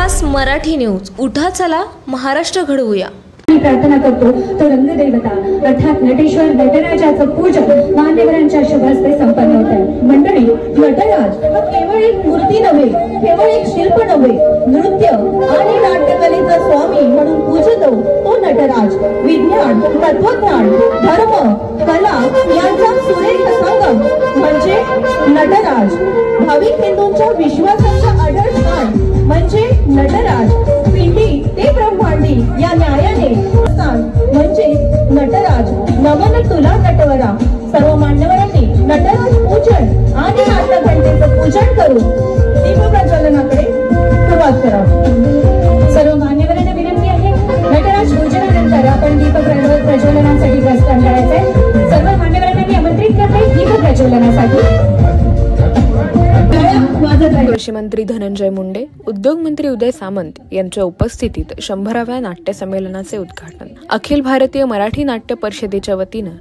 खास मराठी न्यूज उठा चला महाराष्ट्र घडवूया। प्रार्थना करतो तो रंगदेवता अर्थात नटेश्वर नटराजाचं पूजन मान्यवरांच्या शुभ हस्ते संपन्न होते। मंडळी, नटराज हा केवळ एक मूर्ती नव्हे, केवळ एक शिल्प नव्हे, नृत्य आणि नाट्यकलेचा स्वामी म्हणून पूजतो तो नटराज विज्ञान, तत्वज्ञान, धर्म, कला यांचा सुरेख संगम म्हणजे नटराज। भाविक हिंदूंच्या विश्वासाचा अढळ स्थान म्हणजे नटराज। पिंडी ते ब्रह्मांडी या न्यायाने म्हणजे नटराज। नमन तुला नटवरा। सर्व मान्यवरांनी नटराज पूजन आणि नाट्यघंटेचं पूजन करून दीपप्रज्वलनाकडे सुरुवात करा। सर्व मान्यवरांना विनंती आहे, नटराज पूजनानंतर आपण दीपप्रज्वलनासाठी प्रस्थान करायचंय। सर्व मान्यवरांना मी आमंत्रित करते दीपप्रज्वलनासाठी। कृषी मंत्री धनंजय मुंडे, उद्योग मंत्री उदय सामंत यांच्या उपस्थितीत 100व्या नाट्य संमेलनाचे उद्घाटन। अखिल भारतीय मराठी नाट्य परिषदेच्या वतीनं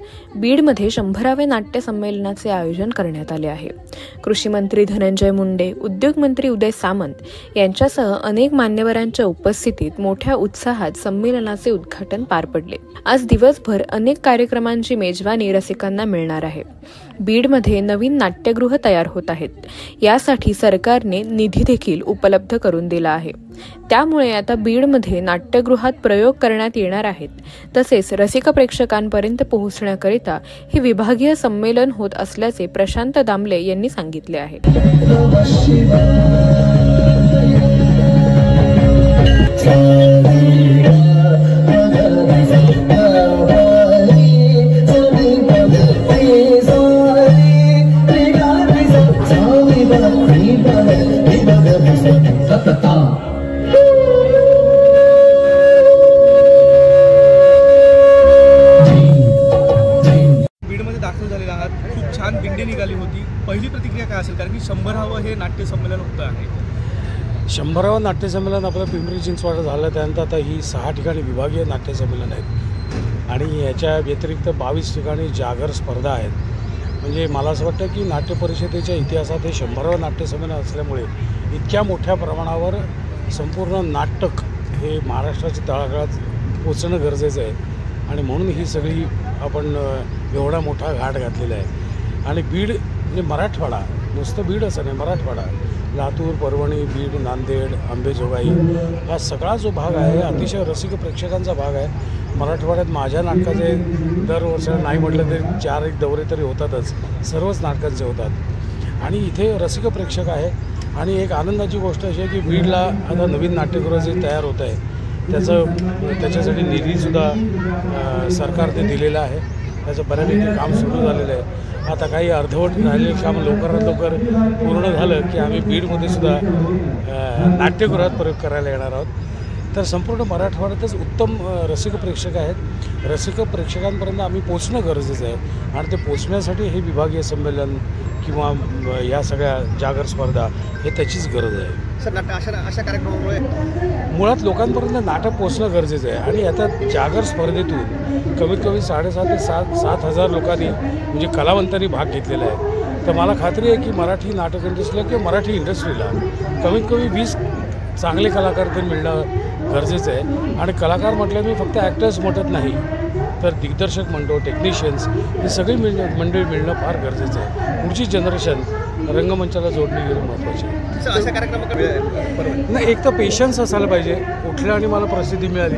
बीडमध्ये 100व्या नाट्य संमेलनाचे आयोजन करण्यात आले आहे। कृषी मंत्री धनंजय मुंडे, उद्योग मंत्री उदय सामंत यांच्यासह अनेक मान्यवरांच्या उपस्थितीत मोठ्या उत्साहात संमेलनाचे उद्घाटन पार पडले। आज दिवसभर अनेक कार्यक्रमांची मेजवानी रसिकांना मिळणार आहे। बीडमध्ये नवीन नाट्यगृह तयार होत आहेत, यासाठी सरकारने निधी देखील उपलब्ध करून दिला आहे। त्यामुळे आता बीडमध्ये नाट्यगृहात प्रयोग करण्यात येणार आहेत। तसेच रसिक प्रेक्षकांपर्यंत पोहोचण्याकरिता हे विभागीय संमेलन होत असल्याचे प्रशांत दामले यांनी सांगितले आहे। बीडमध्ये दाखल झालेला आहात, खूप छान दिंडी निघाली होती। पहिली प्रतिक्रिया काय असेल, कारण की 100वे हे नाट्य संमेलन होतं आहे। 100वे नाट्य संमेलन आपलं पिंपरी चिंचवड झालं, त्यानंतर आता ही 6 ठिकाणी विभागीय नाट्य संमेलन आहेत आणि याच्या व्यतिरिक्त 22 ठिकाणी जागर स्पर्धा आहेत। म्हणजे मला असं वाटतं की नाट्य परिषदेच्या इतिहासात हे 100वे नाट्य संमेलन असल्यामुळे इतक्या मोठ्या प्रमाणावर संपूर्ण नाटक हे महाराष्ट्राच्या तळागाळात पोचणं गरजेचं आहे आणि म्हणून ही सगळी आपण एवढा मोठा घाट घातलेला आहे। आणि बीड म्हणजे मराठवाडा, नुसतं बीड असं नाही, मराठवाडा, लातूर, परभणी, बीड, नांदेड, अंबेजोगाई हा सगळा जो भाग आहे अतिशय रसिक प्रेक्षकांचा भाग आहे। मराठवाड्यात माझ्या नाटकाचे दरवर्षाला नाही म्हटलं तरी 4-1 दौरे तरी होतातच, सर्वच नाटकांचे होतात आणि इथे रसिक प्रेक्षक आहे। आणि एक आनंदाची गोष्ट अशी आहे की बीडला आता नवीन नाट्यगृह जे तयार होत आहे त्याच्यासाठी निधीसुद्धा सरकारने दिलेला आहे। त्याचं बऱ्यापैकी काम सुरू झालेलं आहे। आता काही अर्धवट राहिलेलं काम लवकरात लवकर पूर्ण झालं की आम्ही बीडमध्ये सुद्धा नाट्यगृहात प्रयोग करायला येणार आहोत। तर संपूर्ण मराठवाड्यातच उत्तम रसिक प्रेक्षक आहेत। रसिक प्रेक्षकांपर्यंत आम्ही पोचणं गरजेचं आहे आणि ते पोचण्यासाठी हे विभागीय संमेलन किंवा या सगळ्या जागर स्पर्धा हे त्याचीच गरज आहे। सर, अशा कार्यक्रमामुळे मुळात लोकांपर्यंत नाटक पोचणं गरजेचं आहे आणि आता जागर स्पर्धेतून कमीत कमी 7,500 ते 7,000 लोकांनी म्हणजे कलावंतांनी भाग घेतलेला आहे। तर मला खात्री आहे की मराठी नाटक इंडस्ट्रीला किंवा मराठी इंडस्ट्रीला कमीत कमी 20 चांगले कलाकार ते मिळणं गरजेचं आहे। आणि कलाकार म्हटलं मी फक्त ॲक्टर्स म्हणत नाही, तर दिग्दर्शक म्हणतो, टेक्निशियन्स, हे सगळी मंडळी मिळणं फार गरजेचं आहे। पुढची जनरेशन रंगमंचाला जोडणी घेणं महत्त्वाची आहे। अशा कार्यक्रम नाही, एक तर पेशन्स असायला पाहिजे। उठलं आणि मला प्रसिद्धी मिळाली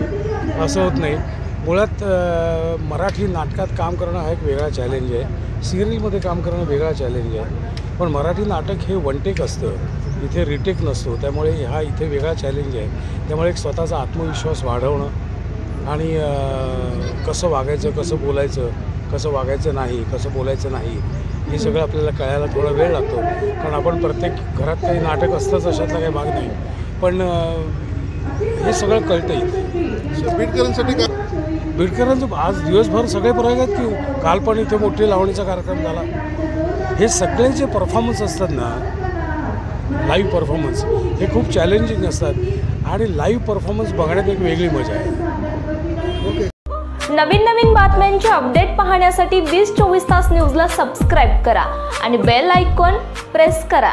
असं होत नाही। मुळात मराठी नाटकात काम करणं हा एक वेगळा चॅलेंज आहे, सिरियलमध्ये काम करणं वेगळा चॅलेंज आहे, पण मराठी नाटक हे वन टेक असतं, इथे रिटेक नसतो, त्यामुळे हा इथे वेगळा चॅलेंज आहे। त्यामुळे एक स्वतःचा आत्मविश्वास वाढवणं आणि कसं वागायचं, कसं बोलायचं, कसं वागायचं नाही, कसं बोलायचं नाही, हे सगळं आपल्याला कळायला थोडा वेळ लागतो। कारण आपण प्रत्येक घरात काही नाटक असतंच अशातला काही भाग नाही, पण हे सगळं कळतं इथे। बीडकरांचं आज दिवसभर सगळे प्रयोग आहेत की काल पण इथे मोठी लावणीचा कार्यक्रम झाला। हे सगळे जे परफॉर्मन्स असतात ना, लाईव्ह परफॉर्मन्स, हे खूप चॅलेंजिंग असतात आणि लाईव्ह परफॉर्मन्स बघण्यात एक वेगळी मजा आहे। नवीन बातम्यांचे अपडेट पाहण्यासाठी 20-24 तास न्यूजला सबस्क्राइब करा आणि बेल आयकॉन प्रेस करा।